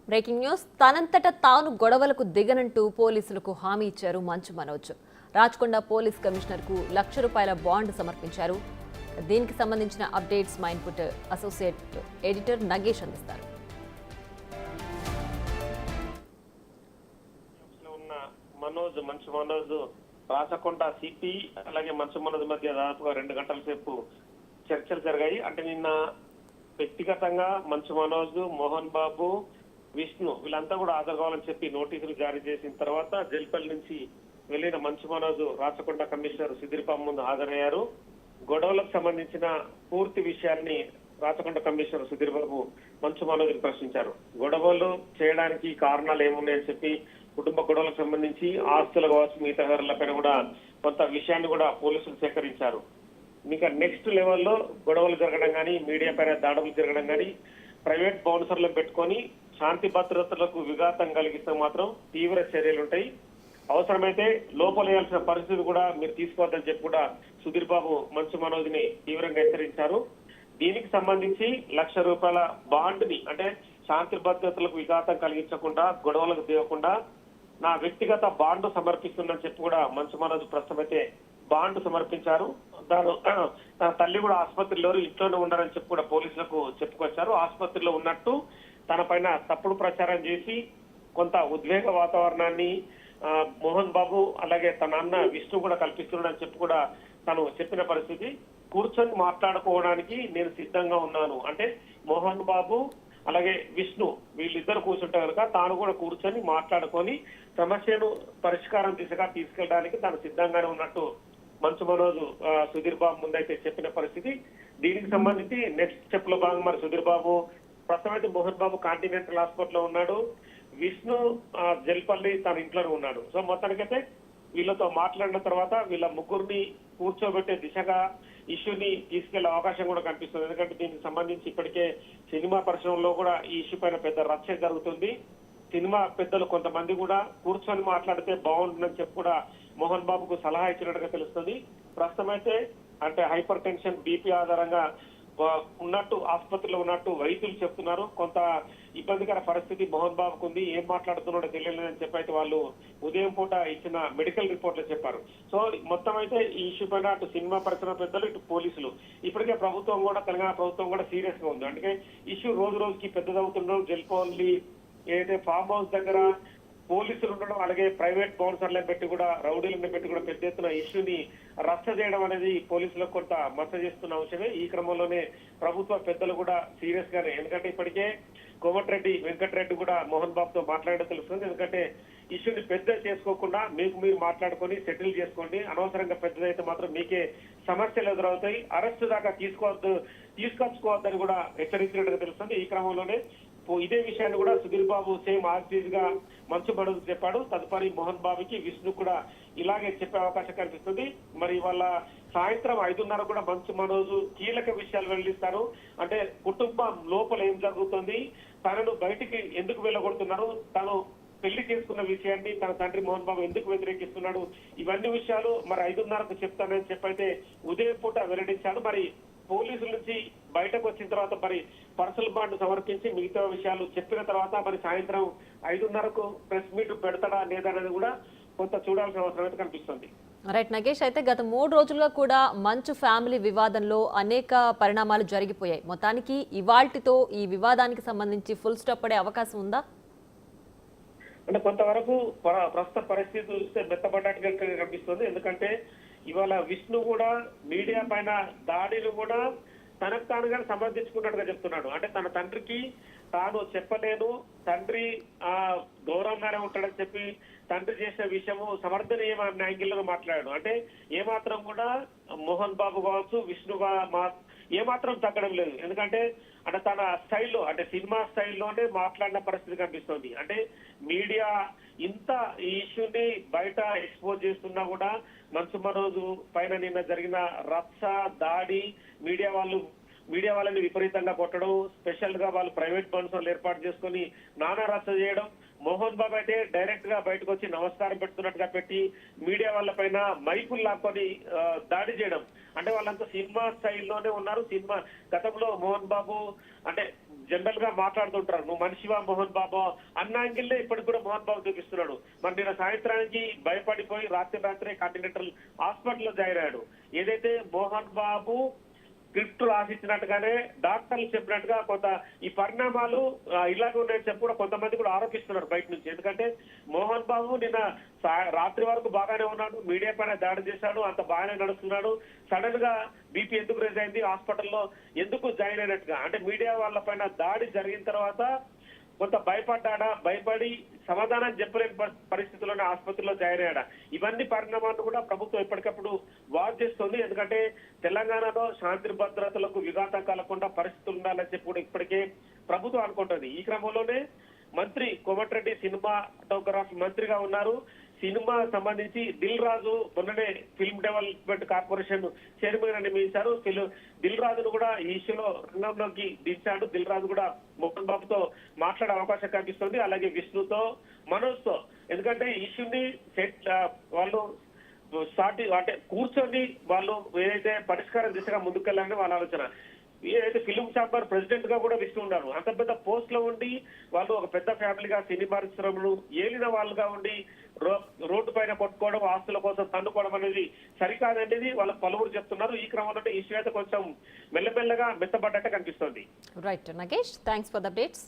Breaking news. తనంతట తాను గొడవలకు దిగనంటూ పోలీసులకు హామీ ఇచ్చారు మంచు మనోజ్. రాచకొండ పోలీస్ కమిషనర్కు ₹1,00,000 బాండ్ సమర్పించారు. దీనికి సంబంధించిన అప్డేట్స్ మా ఇన్పుట్ అసోసియేట్ ఎడిటర్ నగేష్ అందిస్తారు. మంచు మనోజ్ రాచకొండ సిపి అలాగే మంచు మనోజ్ మధ్య దాదాపుగా 2 గంటల సేపు చర్చలు జరిగాయి. అంటే నిన్న వ్యక్తిగతంగా మంచు మనోజ్, మోహన్ బాబు, విష్ణు వీళ్ళంతా కూడా హాజరు కావాలని చెప్పి నోటీసులు జారీ చేసిన తర్వాత జల్పల్లి నుంచి వెళ్లిన మంచు మనోజ్ రాచకొండ కమిషనర్ సుధీర్ బాబు ముందు హాజరయ్యారు. గొడవలకు సంబంధించిన పూర్తి విషయాన్ని రాచకొండ కమిషనర్ సుధీర్ బాబు మంచు మనోజ్ ప్రశ్నించారు. గొడవలు చేయడానికి కారణాలు ఏమున్నాయని చెప్పి కుటుంబ గొడవలకు సంబంధించి ఆస్తుల కావచ్చు మిగతా వ్యవహారాలపైన కూడా కొంత విషయాన్ని కూడా పోలీసులు సేకరించారు. ఇంకా నెక్స్ట్ లెవెల్లో గొడవలు జరగడం కానీ, మీడియా పైన దాడులు జరగడం కానీ, ప్రైవేట్ బౌన్సర్లను పెట్టుకొని శాంతి భద్రతలకు విఘాతం కలిగిస్తే మాత్రం తీవ్ర చర్యలు ఉంటాయి. అవసరమైతే లోపలేయాల్సిన పరిస్థితి కూడా మీరు తీసుకోవద్దని చెప్పి కూడా సుధీర్ బాబు మంచు మనోజ్ ని తీవ్రంగా హెచ్చరించారు. దీనికి సంబంధించి ₹1,00,000 బాండ్ ని, అంటే శాంతి భద్రతలకు విఘాతం కలిగించకుండా, గొడవలకు దిగకుండా నా వ్యక్తిగత బాండ్ సమర్పిస్తుందని చెప్పి కూడా మంచు మనోజ్ ప్రస్తుతం అయితే బాండ్ సమర్పించారు. తన తల్లి కూడా ఆసుపత్రిలో ఇంట్లోనే ఉన్నారని చెప్పి కూడా పోలీసులకు చెప్పుకొచ్చారు. ఆసుపత్రిలో ఉన్నట్టు తన పైన తప్పుడు ప్రచారం చేసి కొంత ఉద్వేగ వాతావరణాన్ని మోహన్ బాబు అలాగే తన అన్న విష్ణు కూడా కల్పిస్తున్నాడని చెప్పి కూడా తను చెప్పిన పరిస్థితి. కూర్చొని మాట్లాడుకోవడానికి నేను సిద్ధంగా ఉన్నాను, అంటే మోహన్ బాబు అలాగే విష్ణు వీళ్ళిద్దరు కూర్చుంటే కనుక తాను కూడా కూర్చొని మాట్లాడుకొని సమస్యను పరిష్కారం దిశగా తీసుకెళ్ళడానికి తాను సిద్ధంగానే ఉన్నట్టు మంచు మనోజ్ సుధీర్ బాబు ముందైతే చెప్పిన పరిస్థితి. దీనికి సంబంధించి నెక్స్ట్ స్టెప్ లో భాగంగా మరి సుధీర్ బాబు ప్రస్తుతం అయితే మోహన్ బాబు కాంటినెంటల్ హాస్పిటల్ లో ఉన్నాడు, విష్ణు జల్పల్లి తన ఇంట్లోనే ఉన్నాడు. సో మొత్తానికైతే వీళ్ళతో మాట్లాడిన తర్వాత వీళ్ళ ముగ్గురిని కూర్చోబెట్టే దిశగా ఇష్యూని తీసుకెళ్లే అవకాశం కూడా కనిపిస్తుంది. ఎందుకంటే దీనికి సంబంధించి ఇప్పటికే సినిమా పరిశ్రమలో కూడా ఈ ఇష్యూ పైన పెద్ద రచ్చ జరుగుతుంది. సినిమా పెద్దలు కొంతమంది కూడా కూర్చొని మాట్లాడితే బాగుంటుందని చెప్పి కూడా మోహన్ బాబుకు సలహా ఇచ్చినట్టుగా తెలుస్తుంది. ప్రస్తుతం అయితే అంటే హైపర్ టెన్షన్, బీపీ ఆధారంగా ఉన్నట్టు ఆసుపత్రిలో ఉన్నట్టు వైద్యులు చెప్తున్నారు. కొంత ఇబ్బందికర పరిస్థితి మోహన్ బాబుకు ఉంది, ఏం మాట్లాడుతున్నాడో తెలియలేదని చెప్పి అయితే వాళ్ళు ఉదయం పూట ఇచ్చిన మెడికల్ రిపోర్ట్ లో చెప్పారు. సో మొత్తం అయితే ఈ ఇష్యూ పైన అటు సినిమా పరిశ్రమ పెద్దలు, ఇటు పోలీసులు, ఇప్పటికే ప్రభుత్వం కూడా, తెలంగాణ ప్రభుత్వం కూడా సీరియస్ గా ఉంది. అంటే ఇష్యూ రోజు రోజుకి పెద్దదవుతుండడం, జల్పల్లి ఏదైతే ఫామ్ హౌస్ దగ్గర పోలీసులు ఉండడం, అలాగే ప్రైవేట్ బౌన్సర్లను పెట్టి కూడా, రౌడీలను పెట్టి కూడా పెద్ద ఎత్తున ఇష్యూని రచ్చ చేయడం అనేది పోలీసులకు కొంత మచ్చ చేస్తున్న అంశమే. ఈ క్రమంలోనే ప్రభుత్వ పెద్దలు కూడా సీరియస్ గానే, ఎందుకంటే ఇప్పటికే కోమటిరెడ్డి వెంకటరెడ్డి కూడా మోహన్ బాబుతో మాట్లాడడం తెలుస్తుంది. ఎందుకంటే ఇష్యూని పెద్ద చేసుకోకుండా మీరు మాట్లాడుకొని సెటిల్ చేసుకోండి, అనవసరంగా పెద్దదైతే మాత్రం మీకే సమస్యలు ఎదురవుతాయి, అరెస్టు దాకా తీసుకొచ్చుకోవద్దని కూడా హెచ్చరించినట్టుగా తెలుస్తుంది. ఈ క్రమంలోనే ఇదే విషయాన్ని కూడా సుధీర్ బాబు సేమ్ యాక్టివ్ గా మంచు మనోజ్ చెప్పాడు. తదుపరి మోహన్ బాబుకి, విష్ణు కూడా ఇలాగే చెప్పే అవకాశం కనిపిస్తుంది. మరి వాళ్ళ సాయంత్రం 5:30 కూడా మంచు మనోజ్ కీలక విషయాలు వెల్లడిస్తారు. అంటే కుటుంబం లోపల ఏం జరుగుతుంది, తనను బయటికి ఎందుకు వెళ్ళగొడుతున్నారు, తను పెళ్లి చేసుకున్న విషయాన్ని తన తండ్రి మోహన్ బాబు ఎందుకు వ్యతిరేకిస్తున్నాడు, ఇవన్నీ విషయాలు మరి 5:30కు చెప్తానని చెప్పైతే ఉదయం పూట వెల్లడించాడు. మరి పోలీసుల నుంచి బయటకు వచ్చిన తర్వాత మరి పర్సనల్ బాండ్ సమర్పించి మిగతా విషయాలు చెప్పిన తర్వాత మరి సాయంత్రం 5:30కు ప్రెస్ మీట్ పెడతాడా లేదా అనేది కూడా కొంత చూడాల్సిన అవసరం అయితే కనిపిస్తుంది. రైట్ నగేష్, అయితే గత 3 రోజులుగా కూడా మంచు ఫ్యామిలీ వివాదంలో అనేక పరిణామాలు జరిగిపోయాయి. మొత్తానికి ఇవాల్టితో ఈ వివాదానికి సంబంధించి ఫుల్ స్టాప్ పడే అవకాశం ఉందా? అంటే కొంతవరకు ప్రస్తుత పరిస్థితి చూస్తే మెత్తబడ్డట్టుగా కనిపిస్తుంది. ఎందుకంటే ఇవాళ విష్ణు కూడా మీడియా పైన దాడిని కూడా తనకు తానుగా సమర్థించుకున్నట్టుగా చెప్తున్నాడు. అంటే తన తండ్రికి తాను చెప్పలేను, తండ్రి గౌరవంగానే ఉంటాడని చెప్పి తండ్రి చేసిన విషయము సమర్థనీయమైన యాంగిల్లో మాట్లాడాడు. అంటే ఏమాత్రం కూడా మోహన్ బాబు కావచ్చు, విష్ణు ఏమాత్రం తగ్గడం లేదు. ఎందుకంటే అంటే తన స్టైల్లో, అంటే సినిమా స్టైల్లోనే మాట్లాడిన పరిస్థితి కనిపిస్తుంది. అంటే మీడియా ఇంత ఈ ఇష్యూని బయట ఎక్స్పోజ్ చేస్తున్నా కూడా మంచు మనోజ్ పైన నిన్న జరిగిన రచ్చ, దాడి, మీడియా వాళ్ళని విపరీతంగా కొట్టడం, స్పెషల్ గా వాళ్ళు ప్రైవేట్ బౌన్సర్లు ఏర్పాటు చేసుకొని నానా రచ్చ చేయడం, మోహన్ బాబు అయితే డైరెక్ట్ గా బయటకు వచ్చి నమస్కారం పెడుతున్నట్టుగా పెట్టి మీడియా వాళ్ళ పైన మైకులు లాక్కొని దాడి చేయడం. అంటే వాళ్ళంతా సినిమా స్టైల్లోనే ఉన్నారు. సినిమా గతంలో మోహన్ బాబు అంటే జనరల్ గా మాట్లాడుతుంటారు, నువ్వు మనిషివా మోహన్ బాబు అన్న యాంగిల్లో ఇప్పటికి కూడా మోహన్ బాబు చూపిస్తున్నాడు. మరి నిన్న సాయంత్రానికి భయపడిపోయి రాత్రే కాంటినెంటల్ హాస్పిటల్లో జాయిన్ అయ్యాడు. ఏదైతే మోహన్ బాబు స్క్రిప్ట్ రాసిచ్చినట్టుగానే డాక్టర్లు చెప్పినట్టుగా కొంత ఈ పరిణామాలు ఇలాగే ఉన్నాయని చెప్పి కూడా కొంతమంది కూడా ఆరోపిస్తున్నారు బయట నుంచి. ఎందుకంటే మోహన్ బాబు నిన్న రాత్రి వరకు బాగానే ఉన్నాడు, మీడియా పైన దాడి చేశాడు, అంత బాగానే నడుస్తున్నాడు. సడన్ గా బీపీ ఎందుకు రేజ్ అయింది, హాస్పిటల్లో ఎందుకు జాయిన్ అయినట్టుగా, అంటే మీడియా వాళ్ళ పైన దాడి జరిగిన తర్వాత కొంత భయపడి సమాధానం చెప్పలేని పరిస్థితుల్లోనే ఆసుపత్రిలో జాయిన్ అయ్యాడా. ఇవన్నీ పరిణామాలను కూడా ప్రభుత్వం ఎప్పటికప్పుడు వాచ్ చేస్తుంది. ఎందుకంటే తెలంగాణలో శాంతి భద్రతలకు విఘాతం కలగకుండా పరిస్థితులు ఉండాలని చెప్పి కూడా ఇప్పటికే ప్రభుత్వం అనుకుంటుంది. ఈ క్రమంలోనే మంత్రి కోమటిరెడ్డి సినిమాటోగ్రాఫ్ మంత్రిగా ఉన్నారు. సినిమా సంబంధించి దిల్ రాజు మొన్ననే ఫిల్మ్ డెవలప్మెంట్ కార్పొరేషన్ చైర్మన్ అని నియమించారు. దిల్ రాజును కూడా ఈ ఇష్యూలో రంగంలోకి దించాడు. దిల్ రాజు కూడా మోహన్ బాబుతో మాట్లాడే అవకాశం కనిపిస్తుంది, అలాగే విష్ణుతో, మనోజ్ తో. ఎందుకంటే ఈ ఇష్యూని వాళ్ళు అంటే కూర్చొని వాళ్ళు ఏదైతే పరిష్కారం దిశగా ముందుకెళ్ళాలని వాళ్ళ ఆలోచన. ఏదైతే ఫిలిం ఛాంబర్ ప్రెసిడెంట్ గా కూడా విష్ణు ఉన్నారు. అంత పెద్ద పోస్ట్ లో ఉండి వాళ్ళు ఒక పెద్ద ఫ్యామిలీగా సినీ పరిశ్రమలు ఏలిన వాళ్ళుగా ఉండి రోడ్డు పైన కొట్టుకోవడం, ఆస్తుల కోసం తన్నుకోవడం అనేది సరికాదనేది వాళ్ళ పలువురు చెప్తున్నారు. ఈ క్రమంలో ఈ ఇష్యూ అయితే కొంచెం మెల్లమెల్లగా మెత్తబడ్డట్టు కనిపిస్తుంది. Right Nagesh, thanks for the updates.